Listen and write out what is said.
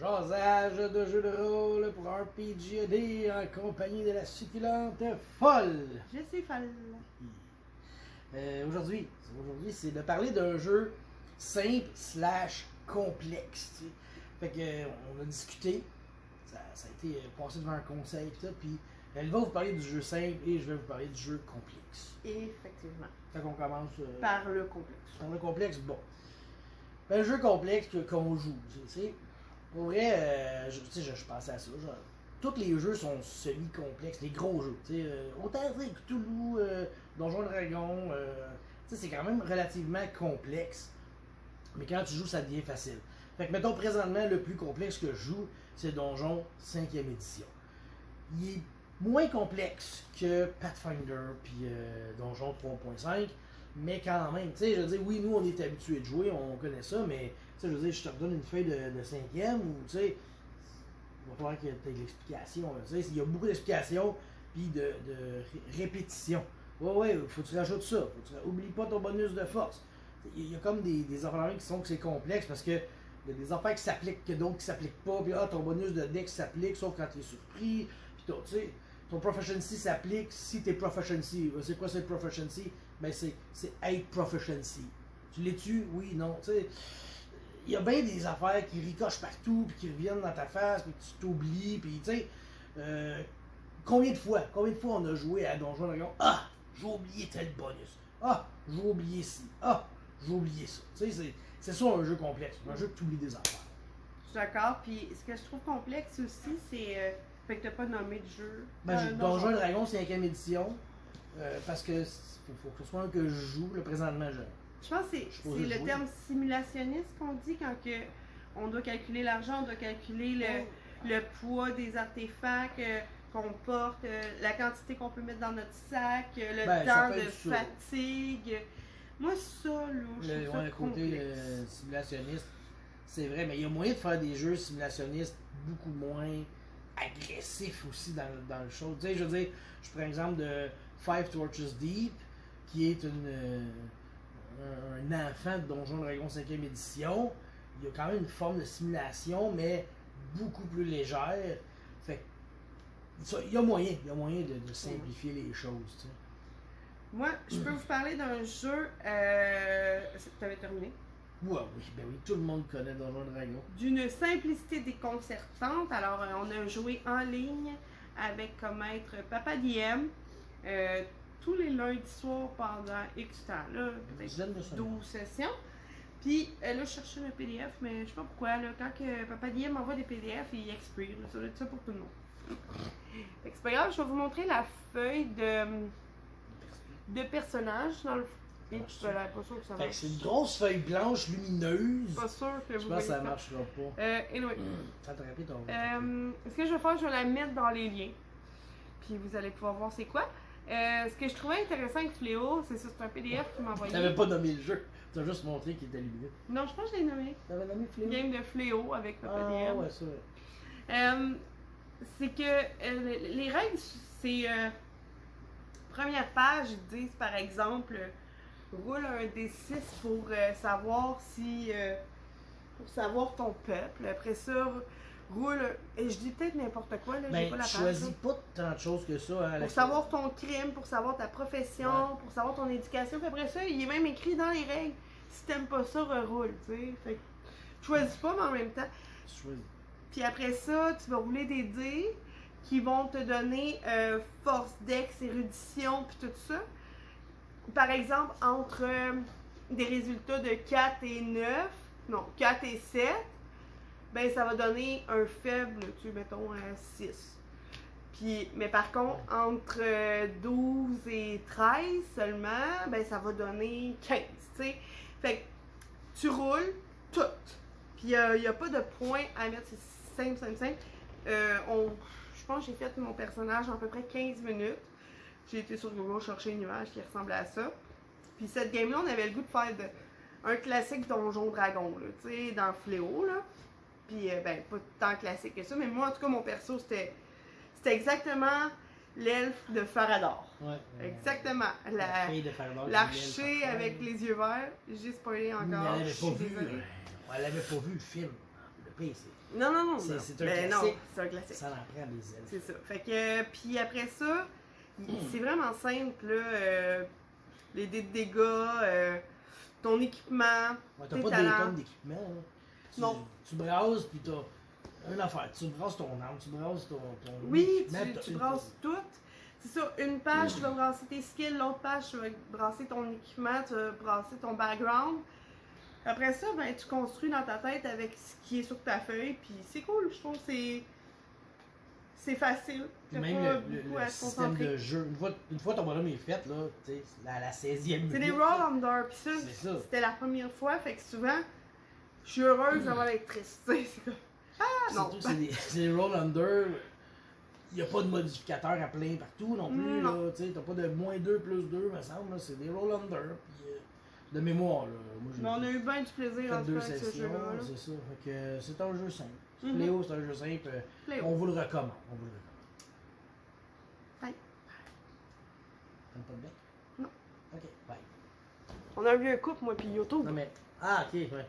Jasage de jeu de rôle pour un PGD en compagnie de la succulente folle. Je suis folle. Aujourd'hui, c'est de parler d'un jeu simple slash complexe. Tu sais. Fait que on a discuté, ça a été passé devant un conseil et tout, puis elle va vous parler du jeu simple et je vais vous parler du jeu complexe. Effectivement. Fait qu'on commence Par le complexe. par le complexe. Bon, ben, le jeu complexe qu'on joue, tu sais. Pour vrai, je pensais à ça. Genre, tous les jeux sont semi-complexes, les gros jeux. Autant dire Cthulhu, Donjons et Dragons, c'est quand même relativement complexe. Mais quand tu joues, ça devient facile. Fait que, mettons, présentement, le plus complexe que je joue, c'est Donjon 5e édition. Il est moins complexe que Pathfinder puis Donjon 3.5, mais quand même, tu sais, je veux dire, oui, nous, on est habitués de jouer, on connaît ça, mais, tu sais, je veux dire, je te redonne une feuille de 5e, ou, tu sais, il va falloir que tu aies de l'explication, tu sais, il y a beaucoup d'explications, puis de répétition. Ouais, faut que tu rajoutes ça, oublie pas ton bonus de force. Il y a comme des affaires qui sont que c'est complexe, parce que il y a des affaires qui s'appliquent, que d'autres qui s'appliquent pas, puis ton bonus de deck s'applique, sauf quand tu es surpris, puis tu sais, ton proficiency s'applique si t'es proficiency. C'est quoi c'est proficiency? Ben c'est 8 proficiency. Tu l'es-tu? Oui, non. Tu sais, il y a bien des affaires qui ricochent partout, puis qui reviennent dans ta face, puis tu t'oublies, puis tu sais, combien de fois on a joué à Donjon Dragon? Ah, j'ai oublié tel bonus. Ah, j'ai oublié ci. Ah, j'ai oublié ça. Tu sais, c'est ça un jeu complexe. Un jeu que tu oublies des affaires. Je suis d'accord. Puis ce que je trouve complexe aussi, c'est. Fait que t'as pas nommé de jeu. Ben, Donjon et Dragon 5e édition. Parce que faut que ce soit un que je joue, le présentement Je pense que c'est le terme simulationniste qu'on dit quand que on doit calculer l'argent, on doit calculer le poids des artefacts qu'on porte, la quantité qu'on peut mettre dans notre sac, le temps de fatigue. Moi, ça, là, je trouve ça le côté simulationniste, c'est vrai, mais il y a moyen de faire des jeux simulationnistes beaucoup moins agressifs aussi dans le show. Tu sais, je veux dire, je prends l'exemple de Five Torches Deep, qui est un enfant de Donjon Dragon 5e édition. Il y a quand même une forme de simulation, mais beaucoup plus légère. Fait que, il y a moyen de simplifier les choses. Tu sais. Moi, je peux vous parler d'un jeu. T'avais terminé? Ouais, oui, ben oui, tout le monde connaît Donjon Dragon. D'une simplicité déconcertante. Alors, on a joué en ligne avec comme maître Papa Diem tous les lundis soirs pendant X temps, là, peut-être 12 sessions. Puis là, je cherchais le PDF, mais je sais pas pourquoi. Là, quand que Papa Diem m'envoie des PDF, il expire. Là, ça doit être ça pour tout le monde. Fait que c'est pas grave, je vais vous montrer la feuille de personnages dans le. Et je suis pas sûr que ça marche. C'est une grosse feuille blanche lumineuse. Pas sûr que vous. Je pense que ça marchera pas. Anyway. Ça te répète ton. Ce que je vais faire, je vais la mettre dans les liens. Puis vous allez pouvoir voir c'est quoi. Ce que je trouvais intéressant avec Fléau, c'est ça, c'est un PDF qui m'a envoyé. T'avais pas nommé le jeu, tu as juste montré qu'il était limité. Non, je pense que je l'ai nommé. T'avais nommé Fléau? Game de Fléau avec Papa Diem. Ah ouais, ça. C'est que les règles, c'est. Première page, ils disent par exemple, roule un D6 pour savoir si. Pour savoir ton peuple. Après ça, roule. Et je dis peut-être n'importe quoi, là, j'ai pas la page. Choisis pas tant de choses que ça. Hein, pour savoir ton crime, pour savoir ta profession, pour savoir ton éducation. Puis après ça, il est même écrit dans les règles. Si t'aimes pas ça, reroule, tu sais. Fait que choisis pas, mais en même temps. Choisis. Puis après ça, tu vas rouler des dés qui vont te donner force, dex, érudition, puis tout ça. Par exemple, entre des résultats de 4 et 9, non, 4 et 7, ben ça va donner un faible, tu sais, mettons, 6. Puis, mais par contre, entre 12 et 13 seulement, ben ça va donner 15, tu sais. Fait que tu roules tout. Puis il n'y a pas de point à mettre, c'est simple. Je pense que j'ai fait mon personnage en à peu près 15 minutes. J'ai été sur Google chercher une image qui ressemblait à ça. Puis cette game-là, on avait le goût de faire un classique Donjon Dragon, là, tu sais, dans Fléau, là. Puis, ben, pas tant classique que ça, mais moi, en tout cas, mon perso, c'était exactement l'elfe de Farador. Ouais. Exactement. La fille de Farador. L'archer avec les yeux verts. J'ai spoilé encore. Elle avait pas vu le film. épée, c'est. Non, non, non. C'est- non. c'est un Ben non, classique. c'est un classique. Ça en prend des elfes. C'est ça. Fait que, puis après ça, c'est vraiment simple, là. Les dés de dégâts, ton équipement, Ouais, t'as tes pas des talents. tonnes d'équipement, là. Non. Tu brasses, puis t'as une affaire. Tu brasses ton arme, tu brasses ton Oui, équipement, puis t'as tu une brasses tout. C'est ça, une page, tu vas brasser tes skills, l'autre page, tu vas brasser ton équipement, tu vas brasser ton background. Après ça, ben, tu construis dans ta tête avec ce qui est sur ta feuille, puis c'est cool, je trouve, c'est facile. Puis T'as même pas le beaucoup à te système concentrer. de jeu. Une fois ton bonhomme est fait, là, tu sais, la 16e C'est des minute, roll là, under, puis ça, C'est ça. c'était la première fois, fait que souvent, je suis heureuse avant d'être triste, tu sais, c'est comme... Ah, non! Surtout, c'est des roll under. Il n'y a pas de modificateur à plein partout non plus. Non. Là, tu sais, t'as pas de -2 +2, me semble. là, C'est des roll under. Puis, de mémoire, là. Moi, j'ai Mais on a eu bien du plaisir fait en tout 2 cas avec ce sessions. jeu-là. là. C'est ça. Fait que c'est un jeu simple. Mhm. Pléo, c'est un jeu simple. Pléo. On vous le recommande. On vous le recommande. Bye. T'aimes pas de bec? Non. Ok, bye. On a vu un couple, moi, puis Yoto. Non mais. Ah, ok, ouais.